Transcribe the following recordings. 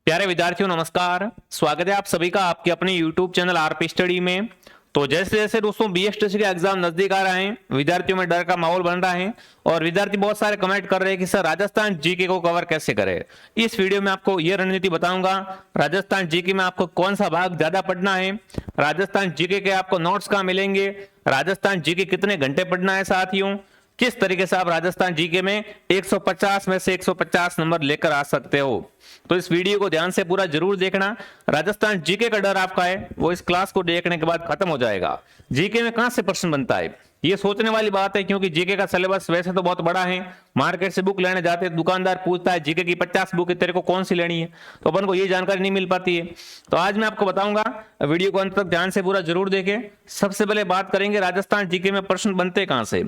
प्यारे विद्यार्थियों नमस्कार। स्वागत है आप सभी का आपके अपने YouTube चैनल आरपी स्टडी में। तो जैसे जैसे दोस्तों बीएसटीसी का एग्जाम नजदीक आ रहे हैं, विद्यार्थियों में डर का माहौल बन रहा है और विद्यार्थी बहुत सारे कमेंट कर रहे हैं कि सर राजस्थान जीके को कवर कैसे करें। इस वीडियो में आपको यह रणनीति बताऊंगा। राजस्थान जीके में आपको कौन सा भाग ज्यादा पढ़ना है, राजस्थान जीके के आपको नोट्स कहाँ मिलेंगे, राजस्थान जीके कितने घंटे पढ़ना है साथियों, किस तरीके से आप राजस्थान जीके में 150 में से 150 नंबर लेकर आ सकते हो। तो इस वीडियो को ध्यान से पूरा जरूर देखना। राजस्थान जीके का डर आपका है वो इस क्लास को देखने के बाद खत्म हो जाएगा। जीके में कहां से प्रश्न बनता है ये सोचने वाली बात है, क्योंकि जीके का सिलेबस वैसे तो बहुत बड़ा है। मार्केट से बुक लेने जाते हैं, दुकानदार पूछता है जीके की 50 बुक तेरे को कौन सी लेनी है, तो अपन को ये जानकारी नहीं मिल पाती है। तो आज मैं आपको बताऊंगा, वीडियो को अंत तक ध्यान से पूरा जरूर देखें। सबसे पहले बात करेंगे राजस्थान जीके में प्रश्न बनते कहां से।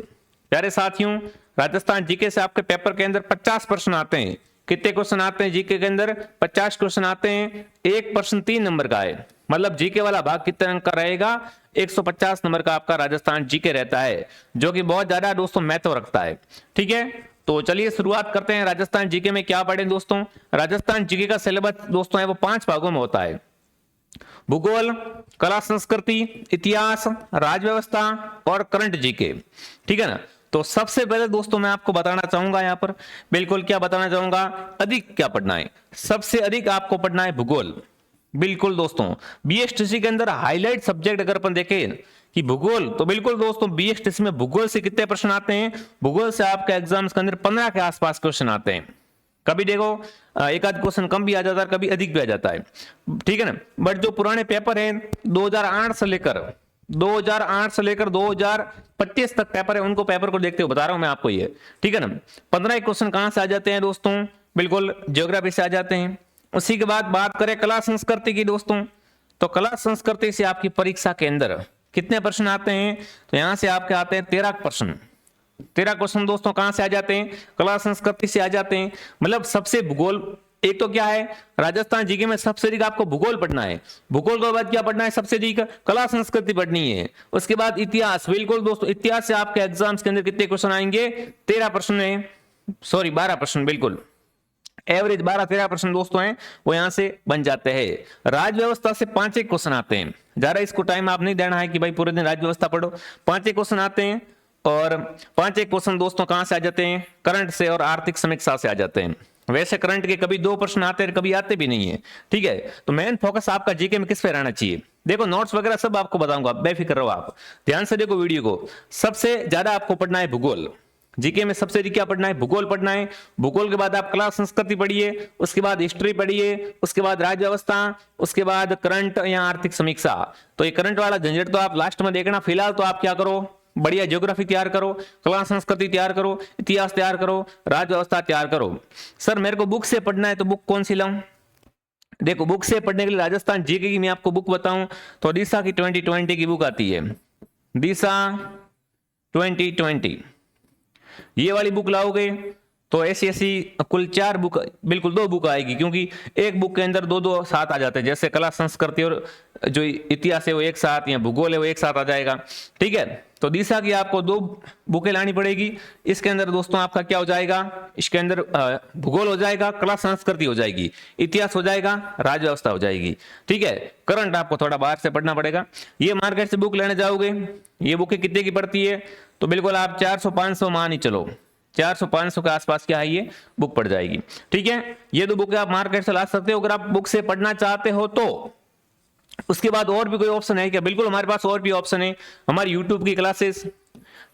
प्यारे साथियों, राजस्थान जीके से आपके पेपर के अंदर 50 प्रश्न आते हैं। कितने क्वेश्चन आते हैं जीके के अंदर? 50 क्वेश्चन आते हैं। एक प्रश्न 3 नंबर का है, मतलब जीके वाला भाग कितने अंक का रहेगा? 150 नंबर का आपका राजस्थान जीके रहता है, जो कि बहुत ज्यादा दोस्तों महत्व रखता है। ठीक है, तो चलिए शुरुआत करते हैं। राजस्थान जीके में क्या पढ़े दोस्तों? राजस्थान जीके का सिलेबस दोस्तों है वो 5 भागों में होता है। भूगोल, कला संस्कृति, इतिहास, राजव्यवस्था और करंट जीके। ठीक है ना। तो सबसे पहले दोस्तों मैं आपको बताना चाहूंगा, यहां पर बिल्कुल क्या बताना चाहूंगा, अधिक क्या पढ़ना है। सबसे अधिक आपको पढ़ना है भूगोल। बिल्कुल दोस्तों, बीएसटीसी के अंदर हाईलाइट सब्जेक्ट अगर अपन देखें कि भूगोल, तो बिल्कुल दोस्तों बीएसटीसी में भूगोल से कितने प्रश्न आते हैं? भूगोल से आपके एग्जाम्स के अंदर 15 के आसपास क्वेश्चन आते हैं। कभी देखो एक आध क्वेश्चन कम भी आ जाता है, कभी अधिक भी आ जाता है। ठीक है ना। बट जो पुराने पेपर है 2008 से लेकर 2025 तक पेपर है, उनको पेपर को देखते हुए बता रहा हूं मैं आपको ये। ठीक है ना। 15 क्वेश्चन कहां से आ जाते हैं दोस्तों? बिल्कुल ज्योग्राफी से आ जाते हैं। उसी के बाद बात करें कला संस्कृति की दोस्तों, तो कला संस्कृति से आपकी परीक्षा के अंदर कितने प्रश्न आते हैं? तो यहां से आपके आते हैं 13 प्रश्न। 13 क्वेश्चन दोस्तों कहां से आ जाते हैं? कला संस्कृति से आ जाते हैं। मतलब सबसे भूगोल, एक तो क्या है, राजस्थान जीके में सबसे अधिक आपको भूगोल पढ़ना है। भूगोल के बाद क्या पढ़ना है? सबसे अधिक कला संस्कृति पढ़नी है। उसके बाद इतिहास। बिल्कुल दोस्तों, इतिहास से आपके एग्जाम्स के अंदर कितने क्वेश्चन आएंगे? 13 प्रश्न है, सॉरी 12 प्रश्न। बिल्कुल एवरेज 12-13 प्रश्न दोस्तों हैं वो यहां से बन जाते हैं। राजव्यवस्था से 5 क्वेश्चन आते हैं। ज्यादा इसको टाइम आप नहीं देना है कि भाई पूरे दिन राजव्यवस्था पढ़ो। 5 क्वेश्चन आते हैं और 5 क्वेश्चन दोस्तों कहां से आ जाते हैं? करंट से और आर्थिक समीक्षा से आ जाते हैं। वैसे करंट के कभी 2 प्रश्न आते हैं, कभी आते भी नहीं है। ठीक है, तो मेन फोकस आपका जीके में किस पे रहना चाहिए? देखो नोट्स वगैरह सब आपको बताऊंगा, बेफिक्र रहो आप, ध्यान से देखो वीडियो को। सबसे ज्यादा आपको पढ़ना है भूगोल। जीके में सबसे अधिक क्या पढ़ना है? भूगोल पढ़ना है। भूगोल के बाद आप कला संस्कृति पढ़िए, उसके बाद हिस्ट्री पढ़िए, उसके बाद राज्य व्यवस्था, उसके बाद करंट या आर्थिक समीक्षा। तो ये करंट वाला झंझट तो आप लास्ट में देखना। फिलहाल तो आप क्या करो, बढ़िया ज्योग्राफी तैयार करो, कला संस्कृति तैयार करो, इतिहास तैयार करो, राज्य व्यवस्था तैयार करो। सर मेरे को बुक से पढ़ना है, तो बुक कौन सी लाऊं? देखो बुक से पढ़ने के लिए राजस्थान जीके की मैं आपको बुक बताऊं तो दिशा की 2020 की बुक आती है। दिशा 2020 ये वाली बुक लाओगे तो ऐसी ऐसी कुल 4 बुक, बिल्कुल 2 बुक आएगी, क्योंकि एक बुक के अंदर 2-2 साथ आ जाते हैं। जैसे कला संस्कृति और जो इतिहास है वो एक साथ, या भूगोल है वो एक साथ आ जाएगा। ठीक है, तो दिशा की आपको 2 बुकें लानी पड़ेगी। इसके अंदर दोस्तों आपका क्या हो जाएगा? इसके अंदर भूगोल हो जाएगा, कला संस्कृति हो जाएगी, इतिहास हो जाएगा, राज्य व्यवस्था हो जाएगी। ठीक है, करंट आपको थोड़ा बाहर से पढ़ना पड़ेगा। ये मार्केट से बुक लेने जाओगे, ये बुकें कितने की पड़ती है? तो बिल्कुल आप 400-500 मान ही चलो, 400-500 के आसपास क्या है ये बुक पड़ जाएगी। ठीक है, ये 2 बुक आप मार्केट से ला सकते हो अगर आप बुक से पढ़ना चाहते हो तो। उसके बाद और भी कोई ऑप्शन है क्या? बिल्कुल हमारे पास और भी ऑप्शन है। हमारी यूट्यूब की क्लासेस,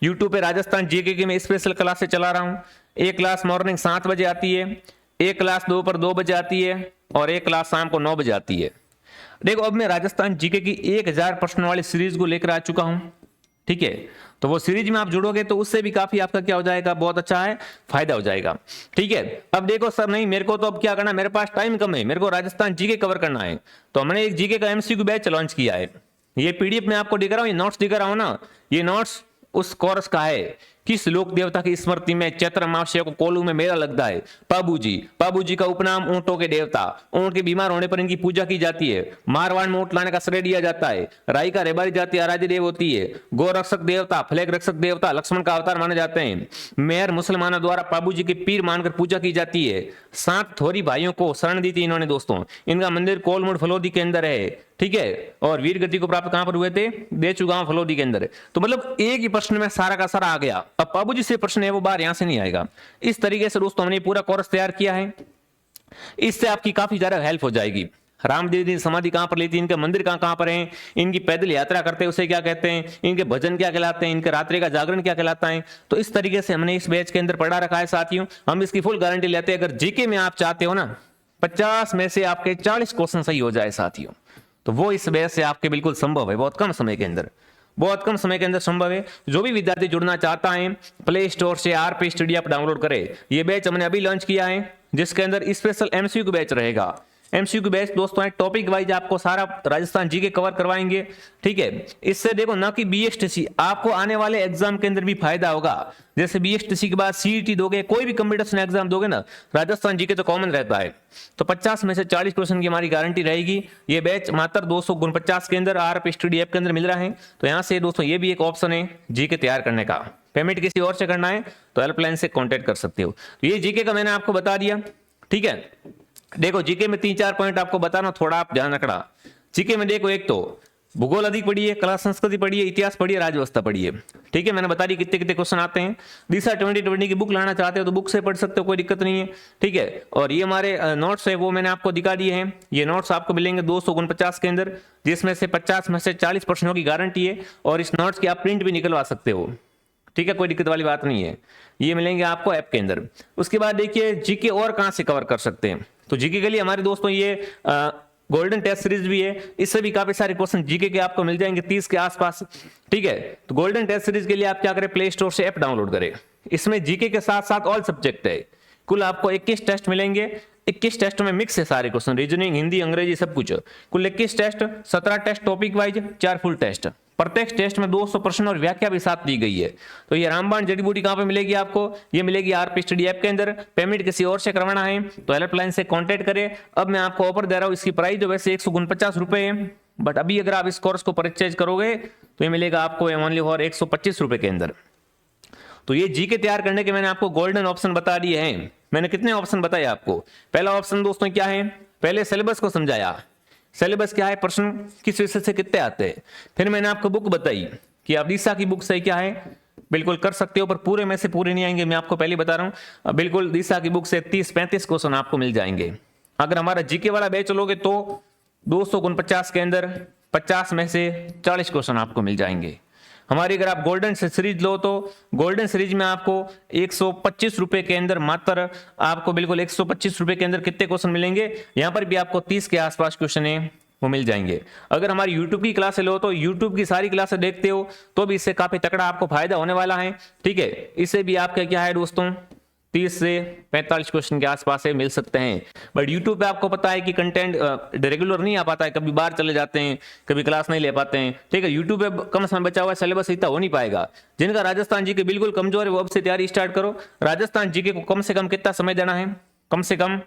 यूट्यूब पे राजस्थान जीके की मैं स्पेशल क्लासेस चला रहा हूँ। एक क्लास मॉर्निंग 7 बजे आती है, एक क्लास दोपहर 2 बजे आती है और एक क्लास शाम को 9 बजे आती है। देखो अब मैं राजस्थान जीके की 1000 प्रश्न वाली सीरीज को लेकर आ चुका हूं। ठीक है, तो वो सीरीज में आप जुड़ोगे तो उससे भी काफी आपका क्या हो जाएगा, बहुत अच्छा है, फायदा हो जाएगा। ठीक है, अब देखो सर नहीं मेरे को तो अब क्या करना, मेरे पास टाइम कम है, मेरे को राजस्थान जीके कवर करना है, तो हमने एक जीके का एमसीक्यू बैच लॉन्च किया है। ये पीडीएफ में आपको दिख रहा हूं, ये नोट्स दिख रहा हूं ना, ये नोट्स उस कोर्स का है। किस लोक देवता की स्मृति में चैत्र अमावस्या को कोल्लू में मेला लगता है? पाबूजी का उपनाम ऊंटों के देवता। ऊंट के बीमार होने पर इनकी पूजा की जाती है। मारवाड़ में ऊंट लाने का श्रेय दिया जाता है। राई का रेबारी जाति आराध्य देव होती है। गौ रक्षक देवता, फ्लैग रक्षक देवता लक्ष्मण का अवतार माने जाते हैं। मेहर मुसलमानों द्वारा पाबूजी के पीर मानकर पूजा की जाती है। 7 थोरी भाइयों को शरण दी थी इन्होंने दोस्तों। इनका मंदिर कोलमुड़ फलोदी के अंदर है, ठीक है। और वीर गति को प्राप्त कहां पर हुए थे? देचू गांव फलोदी के अंदर। तो मतलब एक ही प्रश्न में सारा का सारा आ गया। अब पाबूजी से प्रश्न है वो बाहर यहां से नहीं आएगा। इस तरीके से दोस्तों हमने पूरा कोर्स तैयार किया है। इससे आपकी काफी ज्यादा हेल्प हो जाएगी। रामदेव जी समाधि कहां पर ली थी, इनके मंदिर कहां पर हैं, इनकी पैदल यात्रा करते हैं उसे क्या कहते हैं, इनके भजन क्या कहलाते हैं, इनके रात्रि का जागरण क्या कहलाता है। तो इस तरीके से हमने इस बैच के अंदर पढ़ा रखा है साथियों। हम इसकी फुल गारंटी लेते हैं। अगर जीके में आप चाहते हो ना 50 में से आपके 40 क्वेश्चन सही हो जाए साथियों, तो वो इस बैच से आपके बिल्कुल संभव है। बहुत कम समय के अंदर संभव है। जो भी विद्यार्थी जुड़ना चाहता है प्ले स्टोर से आरपी स्टडी ऐप डाउनलोड करे। ये बैच हमने अभी लॉन्च किया है, जिसके अंदर स्पेशल एमसीक्यू बैच रहेगा। एमसीक्यू बैच दोस्तों है, टॉपिक वाइज आपको सारा राजस्थान जीके कवर करवाएंगे, ठीक है। इससे देखो ना कि बीएसटीसी, आपको आने वाले एग्जाम के अंदर भी फायदा होगा। जैसे बीएसटीसी के बाद सीईटी दोगे, कोई भी कंपटीशन एग्जाम दोगे ना, राजस्थान जीके तो कॉमन रहता है। तो 50 में से 40 क्वेश्चन की हमारी गारंटी रहेगी। ये बैच मात्र 249 के अंदर आरपी स्टडी ऐप के अंदर मिल रहा है। तो यहाँ से दोस्तों ये भी एक ऑप्शन है जीके तैयार करने का। पेमेंट किसी और से करना है तो हेल्पलाइन से कॉन्टेक्ट कर सकते हो। तो ये जीके का मैंने आपको बता दिया, ठीक है। देखो जीके में 3-4 पॉइंट आपको बताना, थोड़ा आप ध्यान रखना। जीके में देखो, एक तो भूगोल अधिक पढ़ी है, कला संस्कृति पढ़ी है, इतिहास पढ़ी है, राजव्यवस्था पढ़ी है, ठीक है। मैंने बता दी कितने कितने क्वेश्चन आते हैं। दिशा 2020 की बुक लाना चाहते हो तो बुक से पढ़ सकते हो, कोई दिक्कत नहीं है, ठीक है। और ये हमारे नोट्स है वो मैंने आपको दिखा दिए हैं। ये नोट्स आपको मिलेंगे 249 के अंदर, जिसमें से 50 में से 40 प्रश्नों की गारंटी है। और इस नोट्स की आप प्रिंट भी निकलवा सकते हो, ठीक है, कोई दिक्कत वाली बात नहीं है। ये मिलेंगे आपको ऐप के अंदर। उसके बाद देखिए जीके और कहां से कवर कर सकते हैं। तो जीके के लिए हमारे दोस्तों ये गोल्डन टेस्ट सीरीज भी है। इससे भी काफी सारे क्वेश्चन जीके के आपको मिल जाएंगे 30 के आसपास, ठीक है। तो गोल्डन टेस्ट सीरीज के लिए आप क्या करें, प्ले स्टोर से ऐप डाउनलोड करें। इसमें जीके के साथ साथ ऑल सब्जेक्ट है। कुल आपको 21 टेस्ट मिलेंगे। 21 टेस्ट में मिक्स है सारे क्वेश्चन, रीजनिंग, हिंदी, अंग्रेजी सब कुछ। कुल 21 test, 17 test topic wise, 4 full test. प्रत्येक टेस्ट में 200 प्रश्न और व्याख्या भी साथ दी गई है। तो ये रामबाण जड़ी बूटी कहां पे मिलेगी आपको? ये मिलेगी आरपी स्टडी ऐप के अंदर। पेमेंट किसी और से करवाना है तो हेल्पलाइन से कांटेक्ट करें। अब मैं आपको ऑफर दे रहा हूं, इसकी प्राइस जो वैसे 149 रुपए है, बट अभी अगर आप इस कोर्स को परचेज करोगे तो ये मिलेगा आपको ओनली फॉर 125 रुपए के अंदर। तो ये जीके तैयार करने के मैंने आपको गोल्डन ऑप्शन बता दिए हैं। मैंने कितने ऑप्शन बताए आपको? पहला ऑप्शन दोस्तों क्या है, पहले सिलेबस को समझाया। सिलेबस क्या है, प्रश्न किस विषय से कितने आते हैं। फिर मैंने आपको बुक बताई कि आप दिशा की बुक से क्या है, बिल्कुल कर सकते हो, पर पूरे में से पूरे नहीं आएंगे, मैं आपको पहले बता रहा हूं। बिल्कुल दिशा की बुक से 30-35 क्वेश्चन आपको मिल जाएंगे। अगर हमारा जीके वाला बैच लोगे तो 249 के अंदर 50 में से 40 क्वेश्चन आपको मिल जाएंगे। हमारी अगर आप गोल्डन सीरीज लो तो गोल्डन सीरीज में आपको 125 रुपए के अंदर, मात्र आपको बिल्कुल 125 रुपए के अंदर कितने क्वेश्चन मिलेंगे, यहां पर भी आपको 30 के आसपास क्वेश्चन है वो मिल जाएंगे। अगर हमारी YouTube की क्लासें लो तो YouTube की सारी क्लासें देखते हो तो भी इससे काफी तगड़ा आपको फायदा होने वाला है, ठीक है। इससे भी आपका क्या है दोस्तों, 30 से 45 क्वेश्चन के आसपास से मिल सकते हैं। बट यूट्यूब पे आपको पता है कि कंटेंट रेगुलर नहीं आ पाता है, कभी बाहर चले जाते हैं, कभी क्लास नहीं ले पाते हैं, ठीक है। यूट्यूब पे कम समय बचा हुआ है, सिलेबस इतना हो नहीं पाएगा। जिनका राजस्थान जी के बिल्कुल कमजोर है वो अब से तैयारी स्टार्ट करो। राजस्थान जी के को कम से कम कितना समय देना है, कम से कम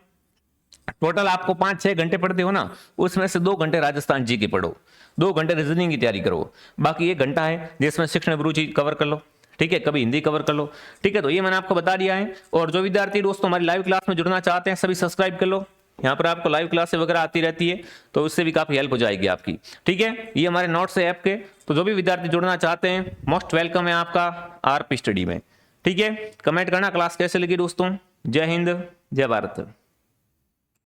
टोटल आपको 5-6 घंटे पढ़ते हो ना, उसमें से 2 घंटे राजस्थान जी के पढ़ो, 2 घंटे रीजनिंग की तैयारी करो, बाकी 1 घंटा है जिसमें शिक्षण अभिरुचि कवर कर लो, ठीक है, कभी हिंदी कवर कर लो, ठीक है। तो ये मैंने आपको बता दिया है। और जो विद्यार्थी दोस्तों हमारी लाइव क्लास में जुड़ना चाहते हैं सभी सब्सक्राइब कर लो, यहाँ पर आपको लाइव क्लासेस वगैरह आती रहती है, तो उससे भी काफी हेल्प हो जाएगी आपकी, ठीक है। ये हमारे नोट्स है ऐप के, तो जो भी विद्यार्थी जुड़ना चाहते हैं मोस्ट वेलकम है आपका आरपी स्टडी में, ठीक है। कमेंट करना क्लास कैसे लगी दोस्तों। जय हिंद, जय भारत।